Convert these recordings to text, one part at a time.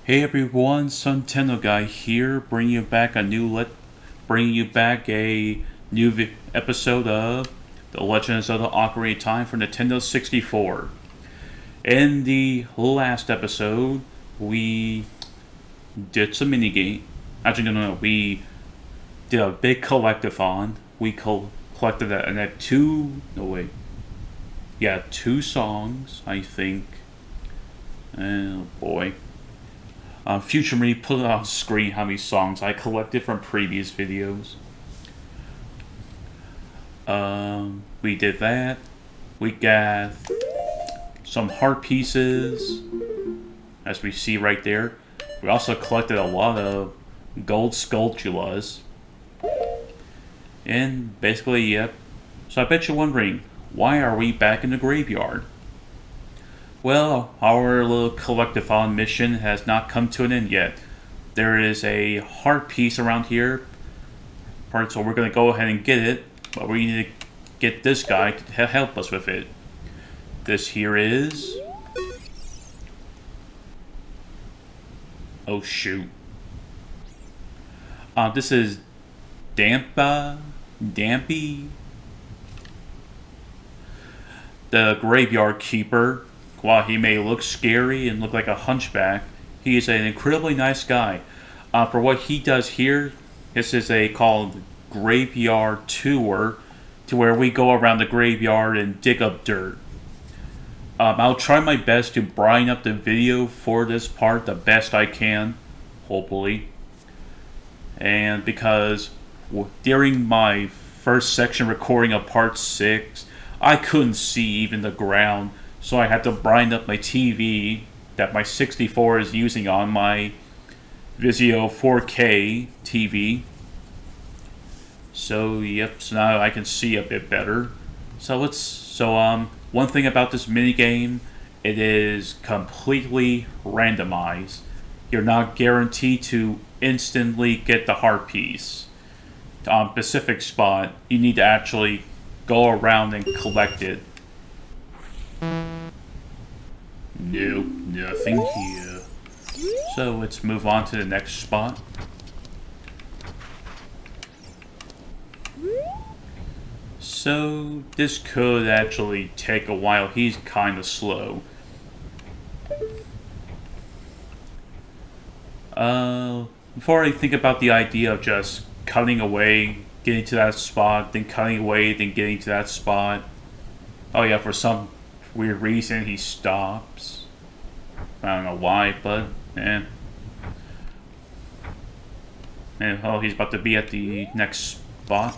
Hey everyone, Suntendo Guy here, bringing you back a new episode of The Legend of Zelda: Ocarina of Time for Nintendo 64. In the last episode, we did some minigame. Actually, no, we did a big collectathon. We collected that, and had two songs, I think. Oh boy. Future me put it on screen how many songs I collected from previous videos. We did that. We got some heart pieces, as we see right there. We also collected a lot of gold sculptulas. And basically, yep. So I bet you're wondering, why are we back in the graveyard? Well, our little collectathon mission has not come to an end yet. There is a heart piece around here, so we're going to go ahead and get it, but we need to get this guy to help us with it. This here is... Oh shoot. This is Dampy, the graveyard keeper. While he may look scary and look like a hunchback, he is an incredibly nice guy. For what he does here, this is called graveyard tour, to where we go around the graveyard and dig up dirt. I'll try my best to brighten up the video for this part the best I can, hopefully. And because during my first section recording of part 6, I couldn't see even the ground. So I had to brighten up my TV that my 64 is using on my Vizio 4K TV. So yep, so now I can see a bit better. One thing about this minigame, it is completely randomized. You're not guaranteed to instantly get the heart piece. On a specific spot, you need to actually go around and collect it. Nope, nothing here. So let's move on to the next spot. So this could actually take a while. He's kind of slow. Before I think about the idea of just cutting away, getting to that spot, then cutting away, then getting to that spot. Oh yeah, for some weird reason he stops. I don't know why, but And oh, he's about to be at the next spot.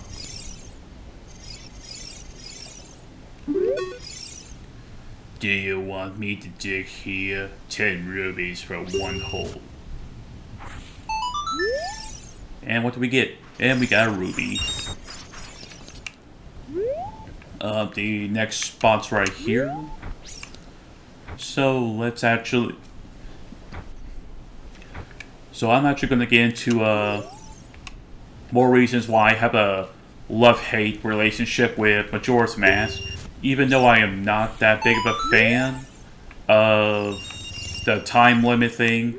Do you want me to dig here? 10 rubies for one hole. And what do we get? And we got a ruby. The next spot's right here. So let's actually... So I'm actually going to get into more reasons why I have a love-hate relationship with Majora's Mask. Even though I am not that big of a fan of the time limit thing,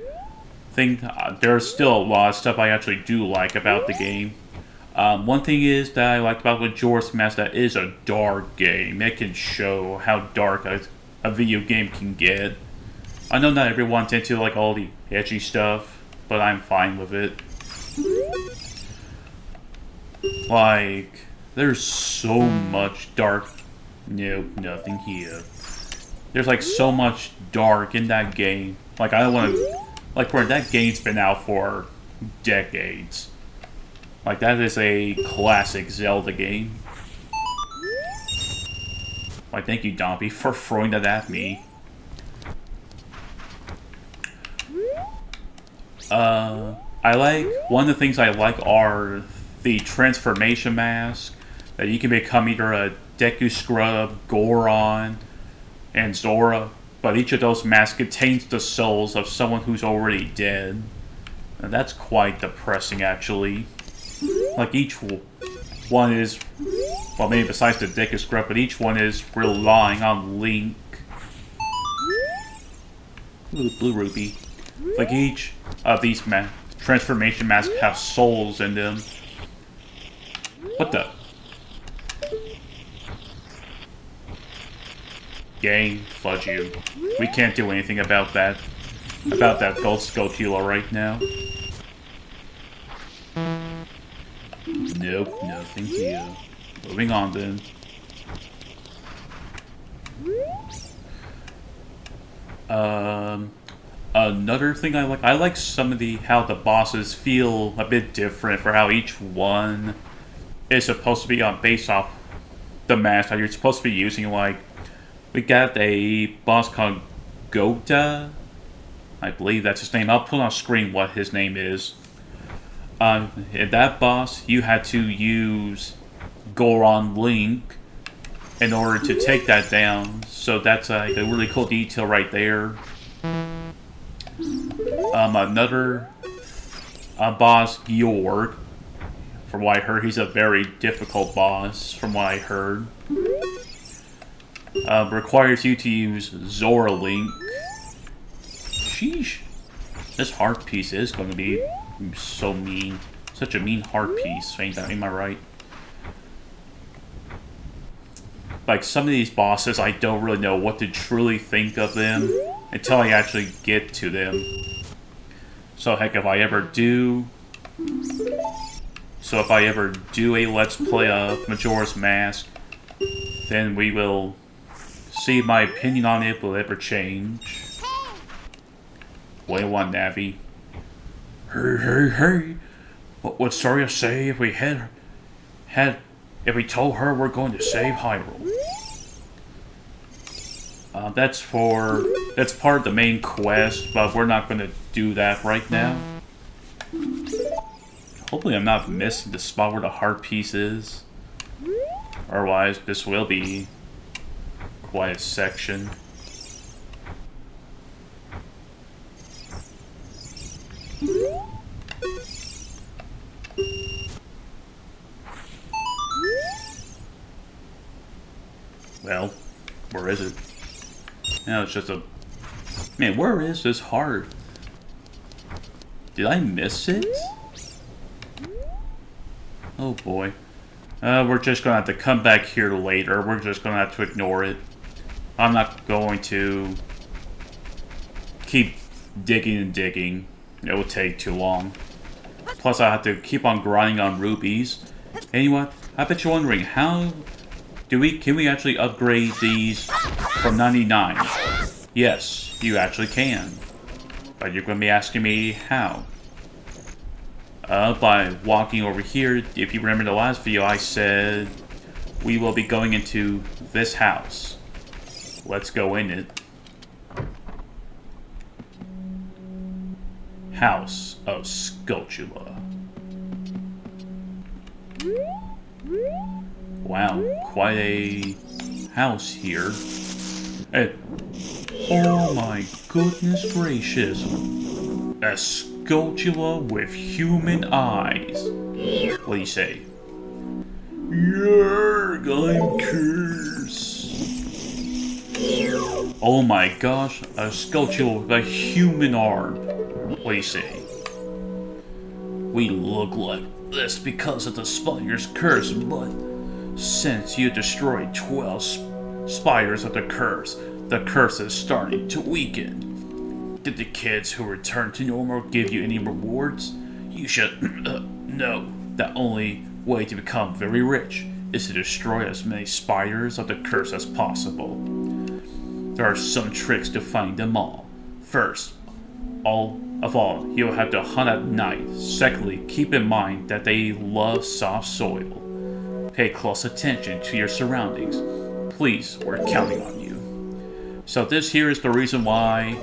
there's still a lot of stuff I actually do like about the game. One thing is that I like about Majora's Mask, that is a dark game. It can show how dark a video game can get. I know not everyone's into like all the edgy stuff, but I'm fine with it. Like, there's so much dark. Nope, nothing here. There's like so much dark in that game. Like, I don't want to... Like, where that game's been out for decades. Like, that is a classic Zelda game. Like, thank you, Dompy, for throwing that at me. One of the things I like are the transformation masks. That you can become either a Deku Scrub, Goron, and Zora. But each of those masks contains the souls of someone who's already dead. And that's quite depressing, actually. Like, each one is... Well, maybe besides the Deku Scrub, but each one is relying on Link. Ooh, blue rupee. Like each of these transformation masks have souls in them. What the? Gang, fudge you. We can't do anything about that. About that gold Skulltula right now. Nope, nothing here. Moving on then. Another thing I like some of how the bosses feel a bit different for how each one is supposed to be based off the mask that you're supposed to be using. Like, we got a boss called Gota. I believe that's his name. I'll put on screen what his name is. In that boss, you had to use Goron Link in order to take that down. So that's like a really cool detail right there. Another boss, Georg. From what I heard, he's a very difficult boss, from what I heard. Requires you to use Zora Link. Sheesh. This heart piece is going to be so mean. Such a mean heart piece, am I right? Like, some of these bosses, I don't really know what to truly think of them until I actually get to them. So, heck, if I ever do a Let's Play of Majora's Mask, then we will see if my opinion on it will ever change. What do you want, Navi? Hey. What would Soria say if we if we told her we're going to save Hyrule? That's part of the main quest, but we're not going to do that right now. Hopefully I'm not missing the spot where the heart piece is. Otherwise, this will be quite a section. Well, where is it? Now it's just a... Man, where is this heart? Did I miss it? Oh boy. We're just gonna have to come back here later. We're just gonna have to ignore it. I'm not going to keep digging and digging. It will take too long. Plus, I have to keep on grinding on rubies. Anyway, I bet you're wondering, how can we actually upgrade these from 99? Yes, you actually can. But you're going to be asking me how. By walking over here. If you remember the last video, I said we will be going into this house. Let's go in it. House of Skulltula. Wow, quite a house here. Hey. Oh my goodness gracious. A Skulltula with human eyes. What do you say? Yerg, I'm cursed. Oh my gosh, a Skulltula with a human arm. What do you say? We look like this because of the spider's curse, but since you destroyed 12 spiders of the curse is starting to weaken. Did the kids who returned to normal give you any rewards? You should know that only way to become very rich is to destroy as many spiders of the curse as possible. There are some tricks to find them all. First, you'll have to hunt at night. Secondly, keep in mind that they love soft soil. Pay close attention to your surroundings. Please, we're counting on you. So this here is the reason why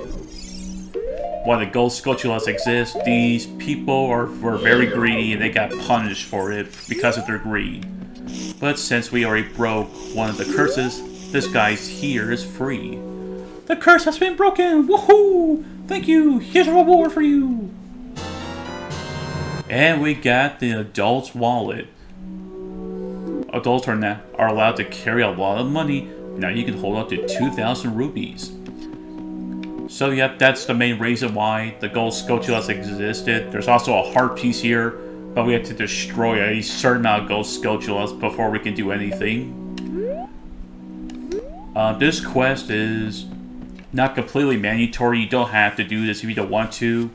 the gold Skulltulas exist. These people were very greedy and they got punished for it because of their greed. But since we already broke one of the curses, this guy's here is free. The curse has been broken! Woohoo! Thank you! Here's a reward for you! And we got the adult's wallet. Adults are allowed to carry a lot of money. Now you can hold up to 2,000 rupees. So yep, that's the main reason why the gold Scotulas existed. There's also a heart piece here, but we have to destroy a certain amount of gold Scotulas before we can do anything. This quest is not completely mandatory. You don't have to do this if you don't want to.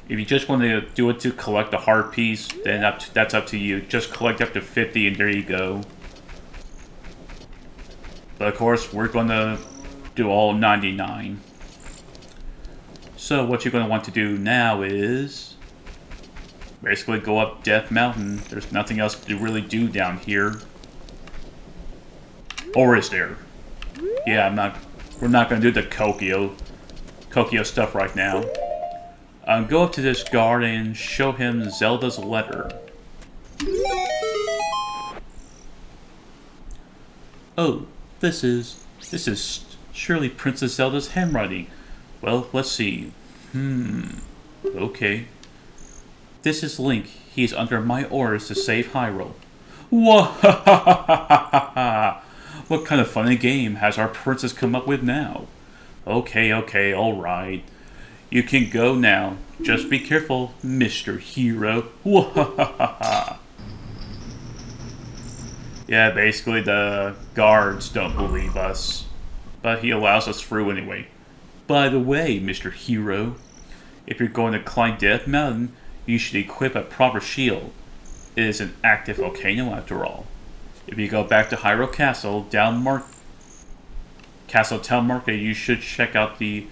If you just want to do it to collect the heart piece, then that's up to you. Just collect up to 50 and there you go. But of course, we're going to do all 99. So what you're going to want to do now is basically go up Death Mountain. There's nothing else to really do down here. Or is there? Yeah, we're not going to do the Kokio stuff right now. Go up to this guard and show him Zelda's letter. Oh, this is surely Princess Zelda's handwriting. Well, let's see. Okay. This is Link. He is under my orders to save Hyrule. Whoa! What kind of funny game has our princess come up with now? Okay, alright. You can go now. Just be careful, Mr. Hero. Yeah, basically the guards don't believe us. But he allows us through anyway. By the way, Mr. Hero, if you're going to climb Death Mountain, you should equip a proper shield. It is an active volcano after all. If you go back to Hyrule Castle, Town Market, you should check out the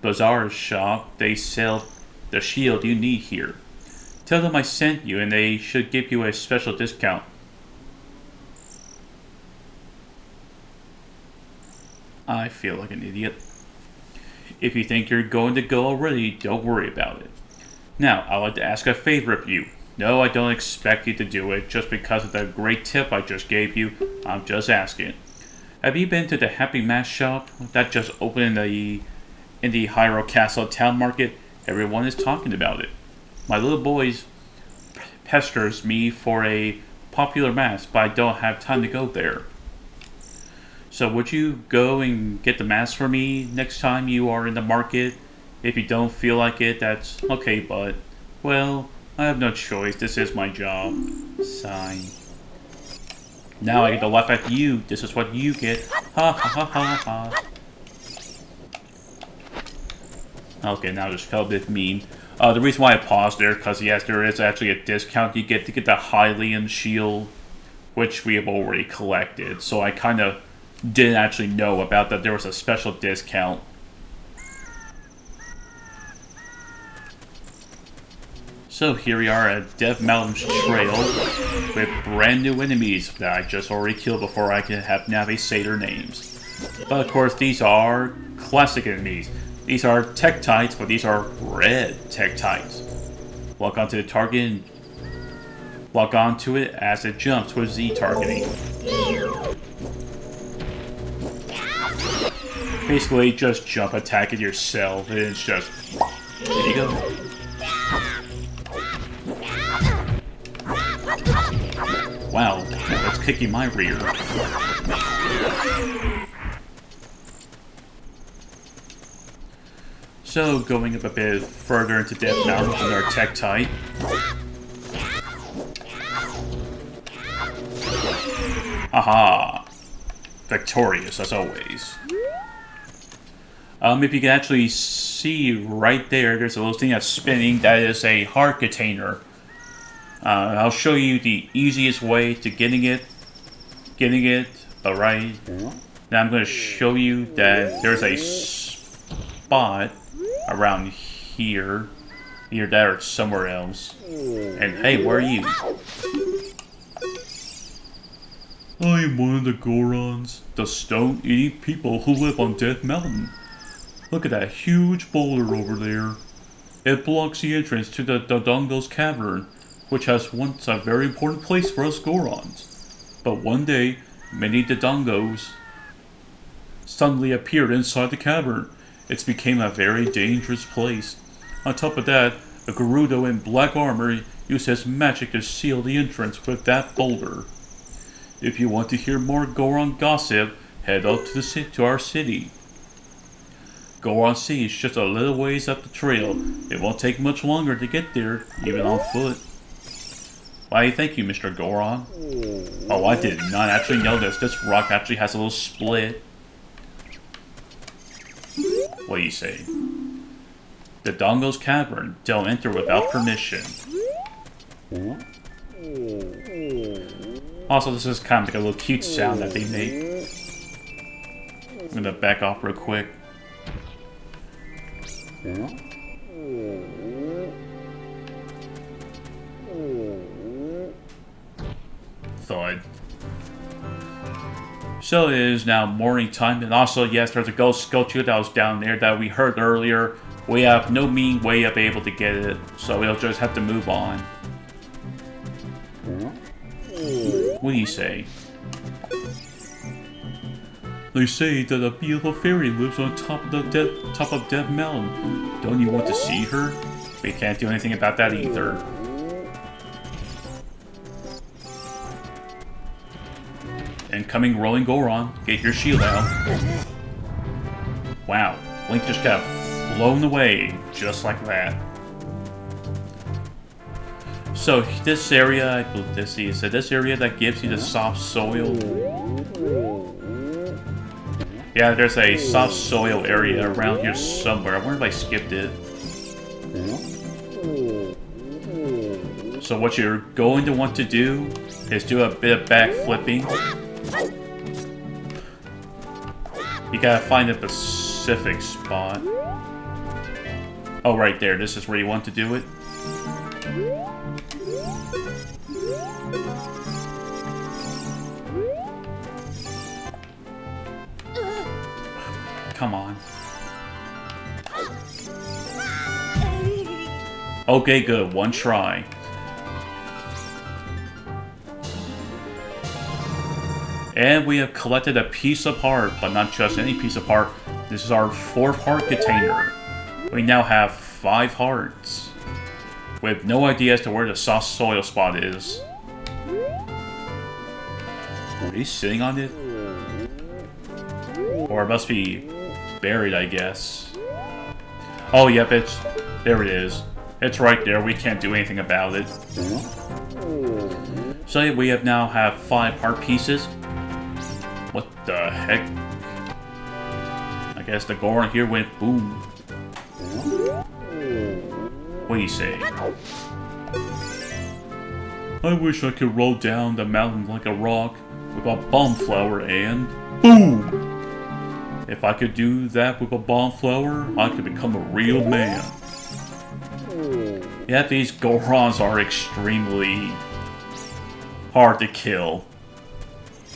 Bazaar shop. They sell the shield you need here. Tell them I sent you and they should give you a special discount. I feel like an idiot. If you think you're going to go already, don't worry about it. Now, I'd like to ask a favor of you. No, I don't expect you to do it just because of the great tip I just gave you. I'm just asking. Have you been to the Happy Mask shop that just opened in the Hyrule Castle Town Market? Everyone is talking about it. My little boys pesters me for a popular mask, but I don't have time to go there. So would you go and get the mask for me next time you are in the market? If you don't feel like it, that's okay, but, well, I have no choice. This is my job. Sigh. Now I get to laugh at you. This is what you get. Ha ha ha ha ha. Okay, now I just felt a bit mean. The reason why I paused there, because yes, there is actually a discount you get to get the Hylian shield, which we have already collected. So I kind of didn't actually know about that there was a special discount. So here we are at Death Mountain Trail with brand new enemies that I just already killed before I can now say their names. But of course these are classic enemies. These are Tektites, but these are red Tektites. Walk onto the target and walk onto it as it jumps with Z targeting. Basically just jump attack it yourself and it's just, there you go. Wow, that's kicking my rear. So, going up a bit further into Death Mountain with our Tektite. Haha! Victorious, as always. If you can actually see right there, there's a little thing that's spinning. That is a heart container. I'll show you the easiest way to getting it. Alright. Now I'm going to show you that there's a spot around here. Either that or somewhere else. And hey, where are you? I am one of the Gorons, the stone-eating people who live on Death Mountain. Look at that huge boulder over there. It blocks the entrance to the Dodongo's cavern, which has once a very important place for us Gorons. But one day, many Dodongos suddenly appeared inside the cavern. It became a very dangerous place. On top of that, a Gerudo in black armor used his magic to seal the entrance with that boulder. If you want to hear more Goron gossip, head up to our city. Goron City is just a little ways up the trail. It won't take much longer to get there, even on foot. Why, thank you, Mr. Goron. Oh, I did not actually notice. This rock actually has a little split. What do you say? The Dodongo's Cavern. Don't enter without permission. Also, this is kind of like a little cute sound that they make. I'm gonna back off real quick. Thud. So it is now morning time, and also, yes, there's a ghost sculpture that was down there that we heard earlier. We have no mean way of able to get it, so we'll just have to move on. What do you say? They say that a beautiful fairy lives on top of Death Mountain. Don't you want to see her? We can't do anything about that either. Incoming rolling Goron. Get your shield out. Wow, Link just got flown away, just like that. So this area, I believe this is this area that gives you the soft soil. Yeah, there's a soft soil area around here somewhere. I wonder if I skipped it. So what you're going to want to do is do a bit of backflipping. You gotta find a specific spot. Oh, right there. This is where you want to do it. Come on. Okay, good. One try. And we have collected a piece of heart, but not just any piece of heart. This is our 4th heart container. We now have 5 hearts. We have no idea as to where the soft soil spot is. Are they sitting on it? Or it must be buried, I guess. Oh, yep, there it is. It's right there. We can't do anything about it. So we now have 5 heart pieces. What the heck? I guess the Goron here went boom. What do you say? I wish I could roll down the mountain like a rock with a bomb flower and boom! If I could do that with a bomb flower, I could become a real man. Yet these Gorons are extremely hard to kill.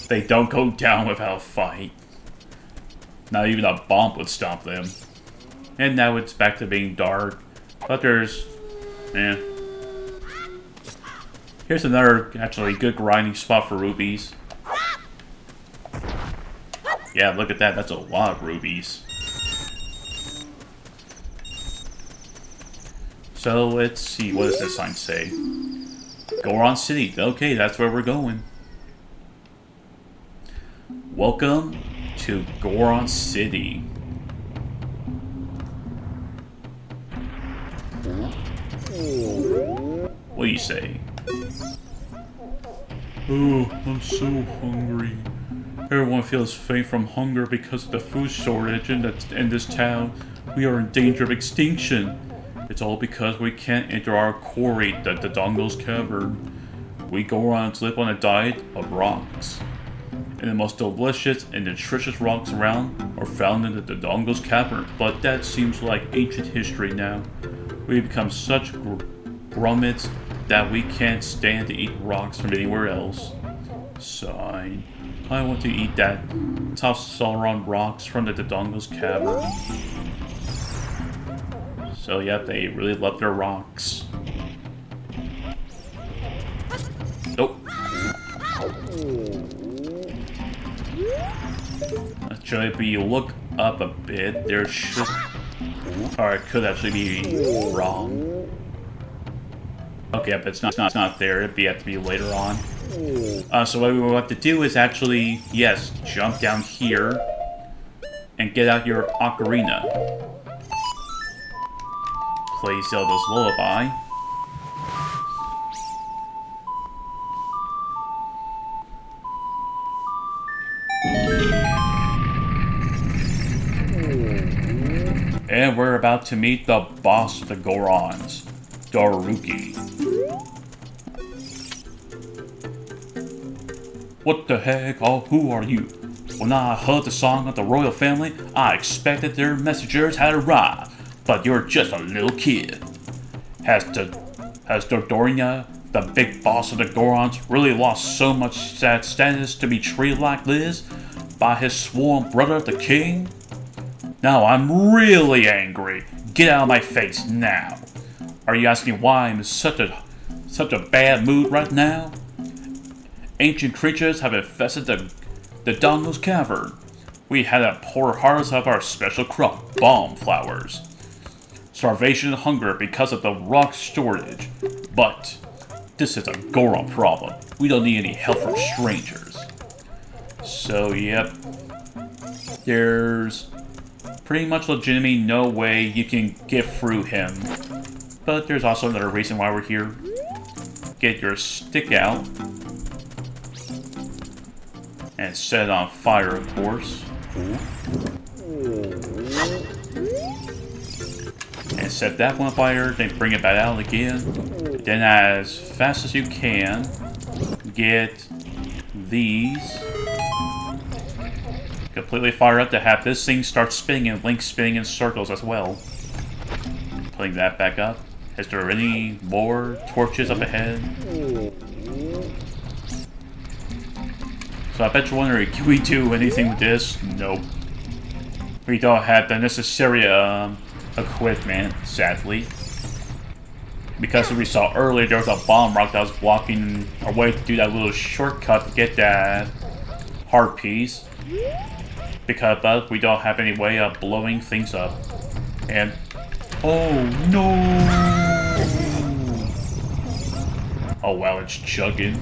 They don't go down without a fight. Not even a bomb would stop them. And now it's back to being dark. But there's... Here's another, actually, good grinding spot for rubies. Yeah, look at that. That's a lot of rubies. So, let's see. What does this sign say? Goron City. Okay, that's where we're going. Welcome to Goron City. What do you say? Oh, I'm so hungry. Everyone feels faint from hunger because of the food shortage in this town. We are in danger of extinction. It's all because we can't enter our quarry, the Dodongo's Cavern. We Gorons live on a diet of rocks. And the most delicious and nutritious rocks around are found in the Dodongo's Cavern. But that seems like ancient history now. We've become such grummets that we can't stand to eat rocks from anywhere else. Sigh. I want to eat that tough Sauron rocks from the Dodongo's Cavern. So yeah, they really love their rocks. Nope. Actually, if you look up a bit, there should... Or it could actually be wrong. Okay, but it's not there. It'd have to be later on. So what we want to do is actually, yes, jump down here. and get out your ocarina. Play Zelda's Lullaby. And we're about to meet the boss of the Gorons, Daruki. What the heck? Oh, who are you? When I heard the song of the royal family, I expected their messengers had arrived, but you're just a little kid. Has Dordogne, the big boss of the Gorons, really lost so much status to be treated like this by his sworn brother, the king? Now I'm really angry. Get out of my face now. Are you asking why I'm in such a bad mood right now? Ancient creatures have infested the Dongo's cavern. We had a poor harvest of our special crop, bomb flowers. Starvation and hunger because of the rock shortage. But this is a Goron problem. We don't need any help from strangers. So, yep. There's pretty much legitimately no way you can get through him. But there's also another reason why we're here. Get your stick out. And set it on fire, of course. And set that one on fire, then bring it back out again. Then as fast as you can, get these completely fired up to have this thing start spinning and Link spinning in circles as well. Putting that back up. Is there any more torches up ahead? So I bet you're wondering, can we do anything with this? Nope. We don't have the necessary equipment, sadly. Because as we saw earlier, there was a bomb rock that was blocking our way to do that little shortcut to get that heart piece. But we don't have any way of blowing things up. And oh no! Oh wow, it's chugging.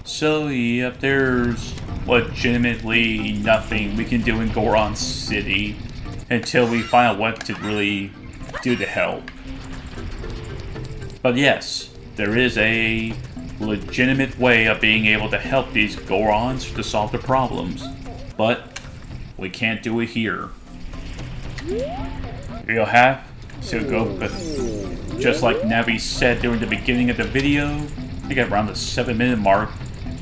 So, yep, there's legitimately nothing we can do in Goron City until we find out what to really do to help. But yes, there is a legitimate way of being able to help these Gorons to solve their problems. But we can't do it here. We'll have to go, but just like Navi said during the beginning of the video, I think around the 7-minute mark,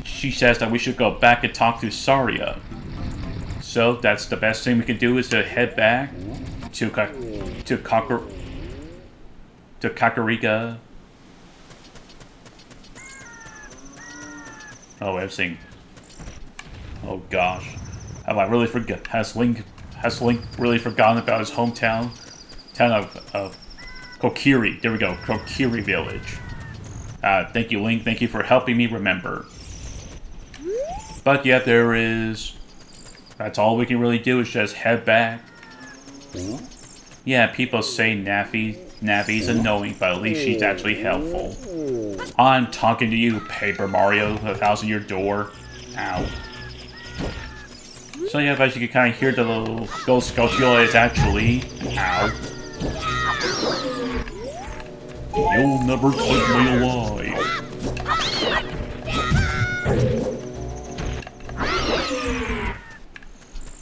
she says that we should go back and talk to Saria. So that's the best thing we can do is to head back to Kakarika. Oh, everything. Oh gosh, have I really forgot? Has Link really forgotten about his hometown? Town of Kokiri. There we go, Kokiri Village. Thank you, Link. Thank you for helping me remember. But yeah, that's all we can really do is just head back. Yeah, people say Navi's annoying, but at least she's actually helpful. I'm talking to you, Paper Mario, the house in your door. Ow. So yeah, as you can kind of hear, the little ghost Scotia is actually... Ow. You'll never take me alive.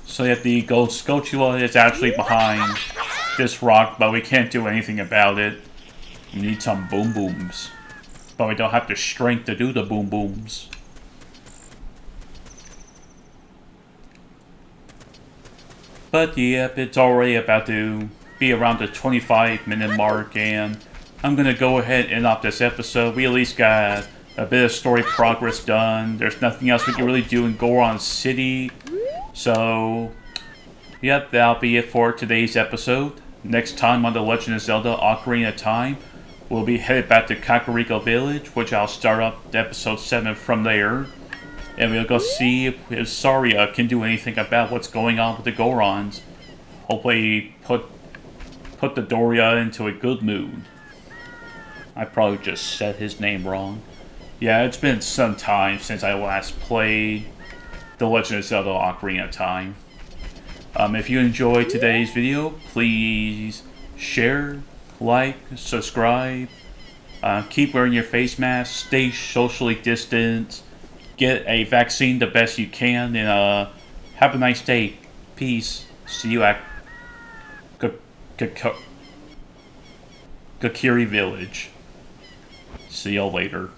So yeah, the gold Scotia is actually behind this rock, but we can't do anything about it. We need some boom booms. But we don't have the strength to do the boom booms. But yep, it's already about to be around the 25-minute mark, and I'm gonna go ahead and end off this episode. We at least got a bit of story progress done. There's nothing else we can really do in Goron City. So, yep, that'll be it for today's episode. Next time on The Legend of Zelda Ocarina of Time, we'll be headed back to Kakariko Village, which I'll start up episode 7 from there. And we'll go see if Saria can do anything about what's going on with the Gorons. Hopefully put the Doria into a good mood. I probably just said his name wrong. Yeah, it's been some time since I last played The Legend of Zelda Ocarina of Time. If you enjoyed today's video, please share, like, subscribe, keep wearing your face mask, stay socially distant, get a vaccine the best you can, and have a nice day. Peace. See you at Kakiri Village. See y'all later.